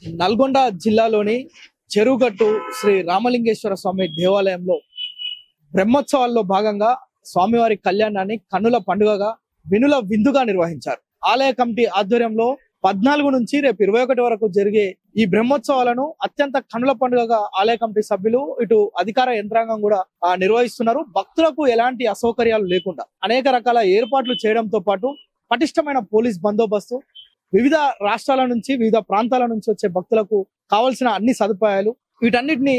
నల్గొండ జిల్లాలోని చెరువుగట్టు శ్రీ రామలింగేశ్వర స్వామి దేవాలయంలో బ్రహ్మోత్సవాల్లో భాగంగా స్వామివారి కళ్యాణాన్ని కన్నుల పండుగగా వినుల విందుగా నిర్వహించారు. ఆలయ కమిటీ ఆధ్వర్యంలో 14 నుంచి రేపు 21 వరకు జరిగే ఈ బ్రహ్మోత్సవాలను అత్యంత కన్నుల పండుగగా ఆలయ కమిటీ సభ్యులు ఇటు అధికార యంత్రాంగం కూడా నిర్వహిస్తున్నారు. భక్తులకు ఎలాంటి అసౌకర్యాలు లేకుండా అనేక రకాల ఏర్పాట్లు చేయడంతో పాటు పటిష్టమైన పోలీస్ బందోబస్తు, వివిధ రాష్ట్రాల నుంచి వివిధ ప్రాంతాల నుంచి వచ్చే భక్తులకు కావలసిన అన్ని సదుపాయాలు వీటన్నిటిని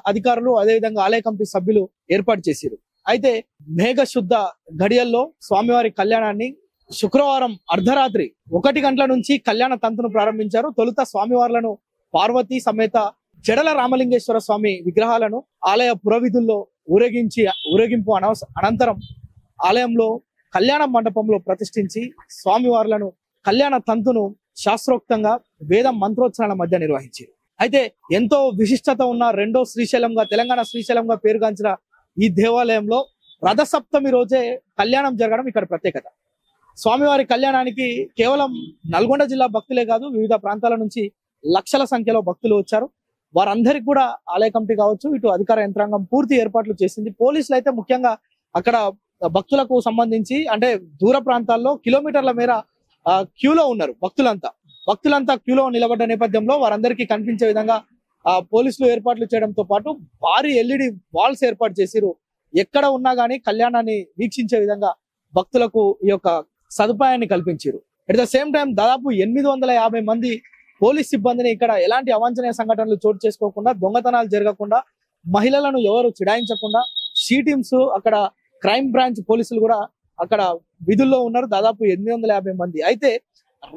అధికారులు అదేవిధంగా ఆలయ కమిటీ సభ్యులు ఏర్పాటు చేశారు. అయితే మేఘ శుద్ధ గడియల్లో స్వామివారి కళ్యాణాన్ని శుక్రవారం అర్ధరాత్రి 1 గంటల నుంచి కళ్యాణ తంతును ప్రారంభించారు. తొలుత స్వామివార్లను పార్వతీ సమేత జడల రామలింగేశ్వర స్వామి విగ్రహాలను ఆలయ పురవిధుల్లో ఊరేగింపు అనంతరం ఆలయంలో కళ్యాణ మండపంలో ప్రతిష్ఠించి స్వామివార్లను కళ్యాణ తంతును శాస్త్రోక్తంగా వేద మంత్రోచ్చరణల మధ్య నిర్వహించారు. అయితే ఎంతో విశిష్టత ఉన్న రెండో శ్రీశైలంగా తెలంగాణ శ్రీశైలంగా పేరుగాంచిన ఈ దేవాలయంలో రథసప్తమి రోజే కళ్యాణం జరగడం ఇక్కడ ప్రత్యేకత. స్వామివారి కళ్యాణానికి కేవలం నల్గొండ జిల్లా భక్తులే కాదు, వివిధ ప్రాంతాల నుంచి లక్షల సంఖ్యలో భక్తులు వచ్చారు. వారందరికీ కూడా ఆలయ కమిటీ కావచ్చు, ఇటు అధికార యంత్రాంగం పూర్తి ఏర్పాట్లు చేసింది. పోలీసులు అయితే ముఖ్యంగా అక్కడ భక్తులకు సంబంధించి అంటే దూర ప్రాంతాల్లో కిలోమీటర్ల మేర క్యూలో ఉన్నారు. భక్తులంతా క్యూలో నిలబడ్డ నేపథ్యంలో వారందరికీ కనిపించే విధంగా పోలీసులు ఏర్పాట్లు చేయడంతో పాటు భారీ LED వాల్స్ ఏర్పాటు చేసిరు. ఎక్కడ ఉన్నా గానీ కళ్యాణాన్ని వీక్షించే విధంగా భక్తులకు ఈ యొక్క సదుపాయాన్ని కల్పించారు. అట్ ద సేమ్ టైం దాదాపు 850 మంది పోలీస్ సిబ్బందిని ఇక్కడ ఎలాంటి అవాంఛనీయ సంఘటనలు చోటు చేసుకోకుండా, దొంగతనాలు జరగకుండా, మహిళలను ఎవరు చిడాయించకుండా షీ టీమ్స్ అక్కడ క్రైమ్ బ్రాంచ్ పోలీసులు కూడా అక్కడ విధుల్లో ఉన్నారు. దాదాపు 850 మంది. అయితే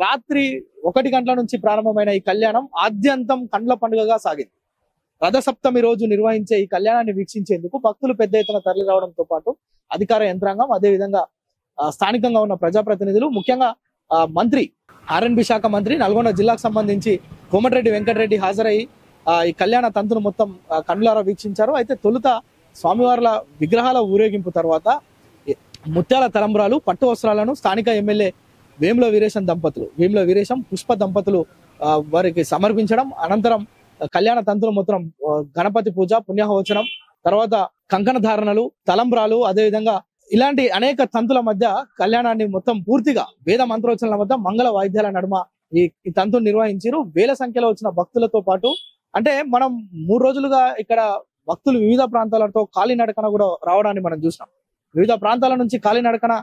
రాత్రి 1 గంటల నుంచి ప్రారంభమైన ఈ కళ్యాణం ఆద్యంతం కండ్ల పండుగగా సాగింది. రథసప్తమి రోజు నిర్వహించే ఈ కళ్యాణాన్ని వీక్షించేందుకు భక్తులు పెద్ద ఎత్తున తరలి రావడంతో పాటు అధికార యంత్రాంగం అదేవిధంగా స్థానికంగా ఉన్న ప్రజాప్రతినిధులు, ముఖ్యంగా మంత్రి R&B శాఖ మంత్రి నల్గొండ జిల్లాకు సంబంధించి కోమటిరెడ్డి వెంకటరెడ్డి హాజరయ్యి ఈ కళ్యాణ తంతును మొత్తం కన్నులారా వీక్షించారు. అయితే తొలుత స్వామివార్ల విగ్రహాల ఊరేగింపు తర్వాత ముత్యాల తలంబ్రాలు, పట్టు వస్త్రాలను స్థానిక ఎమ్మెల్యే వేముల వీరేశం పుష్ప దంపతులు వారికి సమర్పించడం, అనంతరం కళ్యాణ తంతులు మొత్తం గణపతి పూజ, పుణ్యహవచనం, తర్వాత కంకణ ధారణలు, తలంబ్రాలు, అదేవిధంగా ఇలాంటి అనేక తంతుల మధ్య కళ్యాణాన్ని మొత్తం పూర్తిగా వేద మంత్రోచ్చరణల మధ్య మంగళ వాయిద్యాల నడుమ ఈ తంతును నిర్వహించారు. వేల సంఖ్యలో వచ్చిన భక్తులతో పాటు అంటే మనం 3 రోజులుగా ఇక్కడ భక్తులు వివిధ ప్రాంతాలతో కాలినడకన కూడా రావడాన్ని మనం చూసినాం. వివిధ ప్రాంతాల నుంచి కాలినడకన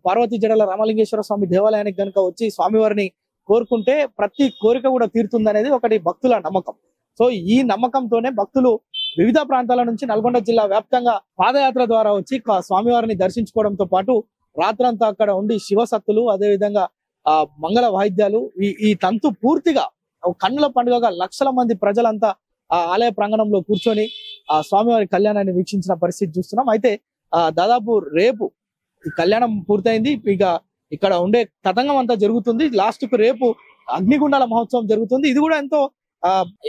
పార్వతీ జడల రామలింగేశ్వర స్వామి దేవాలయానికి గనుక వచ్చి స్వామివారిని కోరుకుంటే ప్రతి కోరిక కూడా తీరుతుందనేది ఒకటి భక్తుల నమ్మకం. సో ఈ నమ్మకంతోనే భక్తులు వివిధ ప్రాంతాల నుంచి నల్గొండ జిల్లా వ్యాప్తంగా పాదయాత్ర ద్వారా వచ్చి స్వామివారిని దర్శించుకోవడంతో పాటు రాత్రంతా అక్కడ ఉండి శివసత్తులు అదేవిధంగా మంగళ వాయిద్యాలు ఈ తంతు పూర్తిగా కన్నుల పండుగగా లక్షల మంది ప్రజలంతా ఆలయ ప్రాంగణంలో కూర్చొని స్వామివారి కళ్యాణాన్ని వీక్షించిన పరిస్థితి చూస్తున్నాం. అయితే దాదాపు రేపు ఈ కళ్యాణం పూర్తయింది. ఇక ఇక్కడ ఉండే తతంగం అంతా జరుగుతుంది. లాస్ట్ కు రేపు అగ్నిగుండాల మహోత్సవం జరుగుతుంది. ఇది కూడా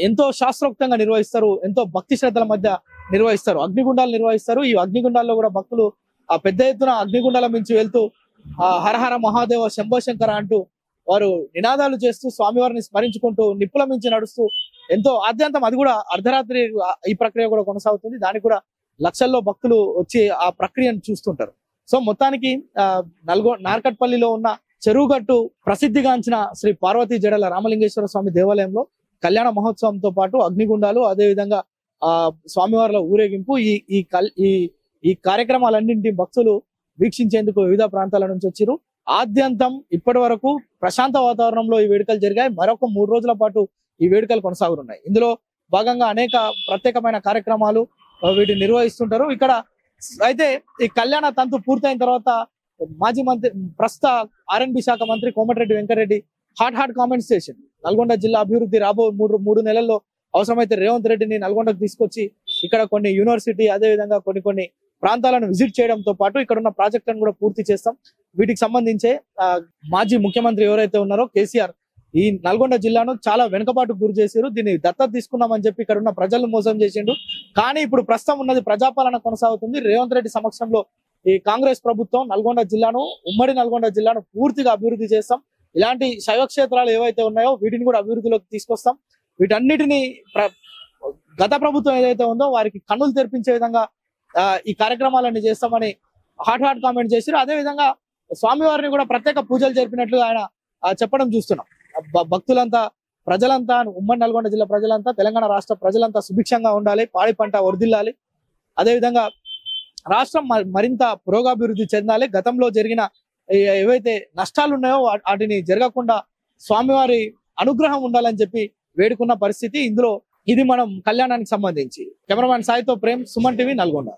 ఎంతో శాస్త్రోక్తంగా నిర్వహిస్తారు, ఎంతో భక్తి శ్రద్ధల మధ్య నిర్వహిస్తారు. అగ్నిగుండాలు నిర్వహిస్తారు. ఈ అగ్నిగుండాల్లో కూడా భక్తులు పెద్ద ఎత్తున అగ్నిగుండాల మించి వెళ్తూ హరహర మహాదేవ శంభో శంకర అంటూ వారు నినాదాలు చేస్తూ స్వామివారిని స్మరించుకుంటూ నిప్పుల మించి నడుస్తూ ఎంతో ఆద్యంతం అది కూడా అర్ధరాత్రి ఈ ప్రక్రియ కూడా కొనసాగుతుంది. దానికి కూడా లక్షల్లో భక్తులు వచ్చి ఆ ప్రక్రియను చూస్తుంటారు. సో మొత్తానికి నార్కట్పల్లిలో ఉన్న చెరువుగట్టు ప్రసిద్ధిగాంచిన శ్రీ పార్వతీ జడల రామలింగేశ్వర స్వామి దేవాలయంలో కళ్యాణ మహోత్సవంతో పాటు అగ్నిగుండాలు అదేవిధంగా స్వామివార్ల ఊరేగింపు ఈ కార్యక్రమాలన్నింటి భక్తులు వీక్షించేందుకు వివిధ ప్రాంతాల నుంచి వచ్చారు. ఆద్యంతం ఇప్పటి వరకు ప్రశాంత వాతావరణంలో ఈ వేడుకలు జరిగాయి. మరొక 3 రోజుల పాటు ఈ వేడుకలు కొనసాగుతున్నాయి. ఇందులో భాగంగా అనేక ప్రత్యేకమైన కార్యక్రమాలు వీటిని నిర్వహిస్తుంటారు ఇక్కడ. అయితే ఈ కళ్యాణ తంతు పూర్తయిన తర్వాత మాజీ మంత్రి ప్రస్తుత R&B శాఖ మంత్రి కోమటిరెడ్డి వెంకటరెడ్డి హాట్ కామెంట్స్ చేసింది. నల్గొండ జిల్లా అభివృద్ధి రాబో 3 నెలల్లో అవసరమైతే రేవంత్ రెడ్డిని నల్గొండకు తీసుకొచ్చి ఇక్కడ కొన్ని యూనివర్సిటీ అదేవిధంగా కొన్ని ప్రాంతాలను విజిట్ చేయడంతో పాటు ఇక్కడ ఉన్న ప్రాజెక్టులను కూడా పూర్తి చేస్తాం. వీటికి సంబంధించే మాజీ ముఖ్యమంత్రి ఎవరైతే ఉన్నారో కేసీఆర్ ఈ నల్గొండ జిల్లాను చాలా వెనుకబాటుకు గురి చేశారు. దీన్ని దత్తత తీసుకున్నామని చెప్పి ఇక్కడ ఉన్న ప్రజలను మోసం చేసిండు. కానీ ఇప్పుడు ప్రస్తుతం ఉన్నది ప్రజాపాలన కొనసాగుతుంది. రేవంత్ రెడ్డి సమక్షంలో ఈ కాంగ్రెస్ ప్రభుత్వం ఉమ్మడి నల్గొండ జిల్లాను పూర్తిగా అభివృద్ధి చేస్తాం. ఇలాంటి శైవ క్షేత్రాలు ఏవైతే ఉన్నాయో వీటిని కూడా అభివృద్ధిలోకి తీసుకొస్తాం. వీటన్నిటిని గత ప్రభుత్వం ఏదైతే ఉందో వారికి కన్నులు తెరిపించే విధంగా ఈ కార్యక్రమాలన్నీ చేస్తామని హాట్ కామెంట్ చేశారు. అదే విధంగా స్వామివారిని కూడా ప్రత్యేక పూజలు జరిపినట్లు ఆయన చెప్పడం చూస్తున్నాం. భక్తులంతా, ప్రజలంతా, ఉమ్మడి నల్గొండ జిల్లా ప్రజలంతా, తెలంగాణ రాష్ట్ర ప్రజలంతా సుభిక్షంగా ఉండాలి, పాడి పంట వర్ధిల్లాలి, అదేవిధంగా రాష్ట్రం మరింత పురోగాభివృద్ధి చెందాలి, గతంలో జరిగిన ఏవైతే నష్టాలు ఉన్నాయో వాటిని జరగకుండా స్వామివారి అనుగ్రహం ఉండాలని చెప్పి వేడుకున్న పరిస్థితి ఇందులో. ఇది మనం కళ్యాణానికి సంబంధించి. కెమెరామ్యాన్ సాయితో ప్రేమ్, సుమన్ టీవీ, నల్గొండ.